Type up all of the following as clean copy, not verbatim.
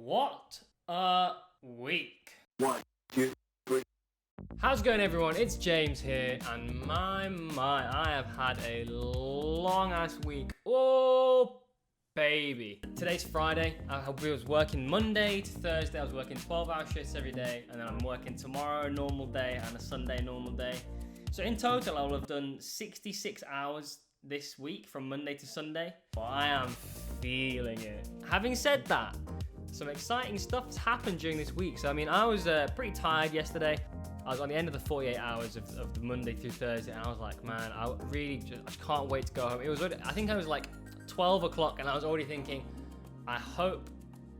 What a week. 1, 2, 3. How's it going, everyone? It's James here, and my, I have had a long ass week. Oh, baby. Today's Friday. I was working Monday to Thursday. I was working 12-hour shifts every day, and then I'm working tomorrow, normal day, and a Sunday, normal day. So in total, I will have done 66 hours this week from Monday to Sunday. But I am feeling it. Having said that, some exciting stuff has happened during this week. So, I mean, I was pretty tired yesterday. I was on the end of the 48 hours of the Monday through Thursday, and I was like, man, I can't wait to go home. It was already, I think I was like 12 o'clock, and I was already thinking, I hope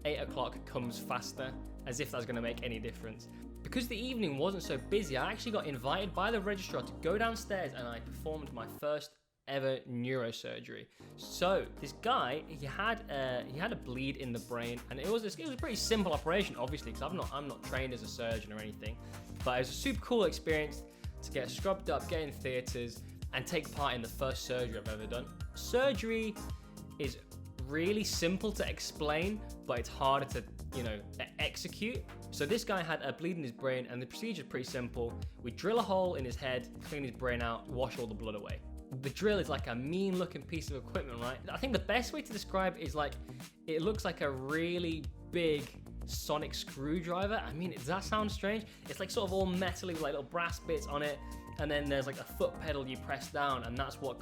8 o'clock comes faster, as if that's going to make any difference. Because the evening wasn't so busy, I actually got invited by the registrar to go downstairs, and I performed my first ever neurosurgery. So this guy, he had a bleed in the brain, and it was a pretty simple operation, obviously, because I'm not trained as a surgeon or anything, but it was a super cool experience to get scrubbed up, get in theaters, and take part in the first surgery I've ever done. Surgery is really simple to explain, but it's harder to execute. So this guy had a bleed in his brain, and the procedure is pretty simple. We drill a hole in his head, clean his brain out, wash all the blood away. The drill is like a mean looking piece of equipment, right? I think the best way to describe it is like, it looks like a really big sonic screwdriver. I mean, does that sound strange? It's like sort of all metally with like little brass bits on it, and then there's like a foot pedal you press down, and that's what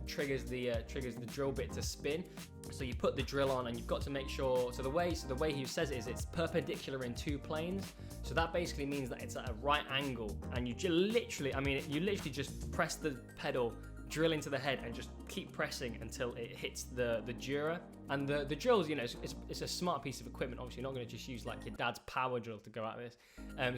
triggers the drill bit to spin. So you put the drill on, and you've got to make sure. So the way he says it is it's perpendicular in two planes. So that basically means that it's at a right angle, and you literally just press the pedal, drill into the head, and just keep pressing until it hits the dura. And the drills, it's a smart piece of equipment. Obviously, you're not going to just use like your dad's power drill to go at this.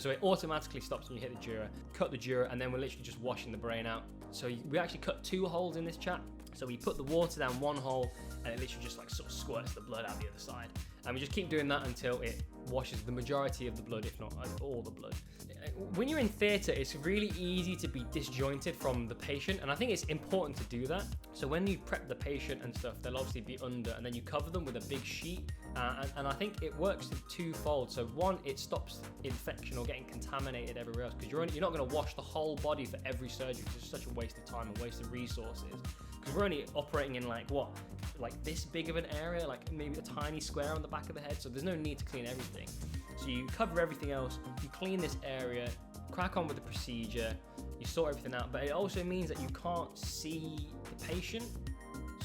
So it automatically stops when you hit the dura, cut the dura, and then we're literally just washing the brain out. So we actually cut 2 holes in this chap. So we put the water down one hole, and it literally just like sort of squirts the blood out the other side. And we just keep doing that until it washes the majority of the blood, if not all the blood. When you're in theatre, it's really easy to be disjointed from the patient, and I think it's important to do that. So when you prep the patient and stuff, they'll obviously be under, and then you cover them with a big sheet, and I think it works in twofold. So one, it stops infection or getting contaminated everywhere else, because you're not going to wash the whole body for every surgery, because it's such a waste of time and waste of resources. Because we're only operating in like this big of an area, like maybe a tiny square on the back of the head, so there's no need to clean everything. So you cover everything else, you clean this area, crack on with the procedure, you sort everything out, but it also means that you can't see the patient,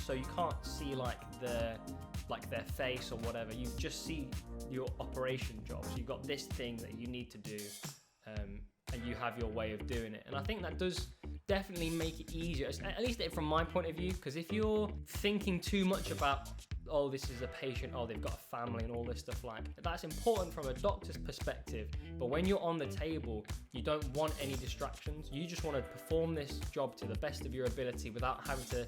so you can't see their face or whatever, you just see your operation job. So you've got this thing that you need to do, and you have your way of doing it. And I think that does definitely make it easier, at least from my point of view, because if you're thinking too much about, oh, this is a patient, oh, they've got a family and all this stuff, like that's important from a doctor's perspective, but when you're on the table, you don't want any distractions. You just want to perform this job to the best of your ability without having to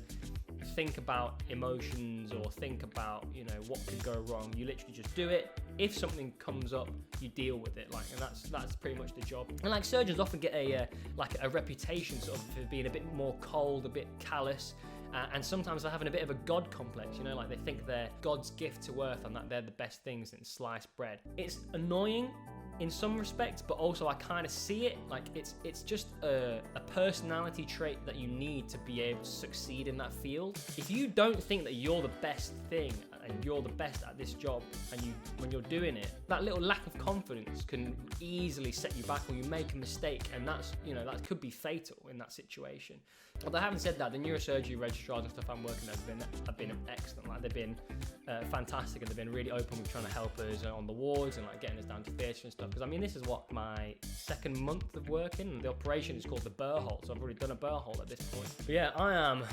think about emotions or think about what could go wrong. You literally just do it. If something comes up, you deal with it, and that's pretty much the job. And surgeons often get a reputation sort of for being a bit more cold, a bit callous, and sometimes they're having a bit of a god complex, they think they're God's gift to earth and that they're the best thing since sliced bread. It's annoying in some respects, but also I kind of see it like it's just a personality trait that you need to be able to succeed in that field. If you don't think that you're the best thing and you're the best at this job, and when you're doing it, that little lack of confidence can easily set you back, or you make a mistake, and that could be fatal in that situation. Although having said that, the neurosurgery registrars and stuff I'm working with have been excellent. They've been fantastic, and they've been really open with trying to help us on the wards and getting us down to theatre and stuff. Because I mean, this is my 2nd month of working, and the operation is called the burr hole, so I've already done a burr hole at this point. But yeah, I am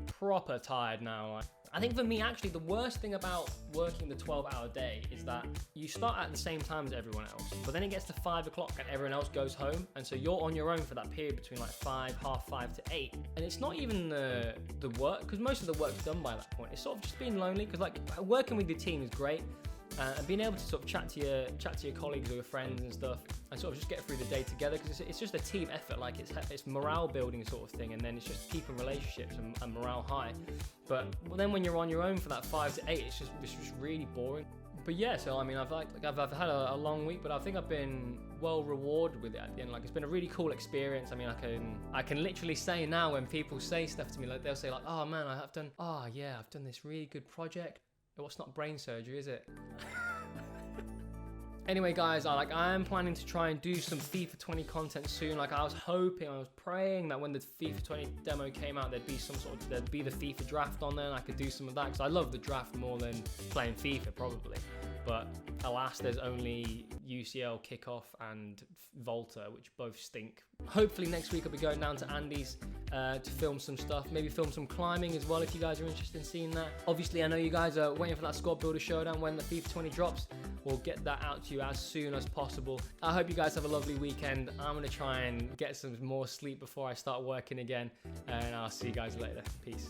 proper tired now. I think for me, actually, the worst thing about working the 12-hour day is that you start at the same time as everyone else, but then it gets to 5 o'clock and everyone else goes home, and so you're on your own for that period between 5:30 to 8. And it's not even the work, because most of the work's done by that point. It's sort of just being lonely, because working with your team is great, and being able to sort of chat to your colleagues or your friends and stuff, and sort of just get through the day together, because it's just a team effort. It's morale building sort of thing, and then it's just keeping relationships and morale high. But then when you're on your own for that 5 to 8, it's just really boring. But yeah, so I mean, I've had a long week, but I think I've been well rewarded with it at the end. Like, it's been a really cool experience. I mean, I can literally say now when people say stuff to me, like they'll say like, oh man, I've done this really good project. Well, it's not brain surgery, is it? Anyway, guys, I am planning to try and do some FIFA 20 content soon. Like, I was praying that when the FIFA 20 demo came out, there'd be the FIFA draft on there, and I could do some of that, because I love the draft more than playing FIFA, probably. But alas, there's only UCL Kickoff and Volta, which both stink. Hopefully next week I'll be going down to Andy's to film some stuff, maybe film some climbing as well if you guys are interested in seeing that. Obviously, I know you guys are waiting for that Squad Builder Showdown when the FIFA 20 drops. We'll get that out to you as soon as possible. I hope you guys have a lovely weekend. I'm going to try and get some more sleep before I start working again, and I'll see you guys later. Peace.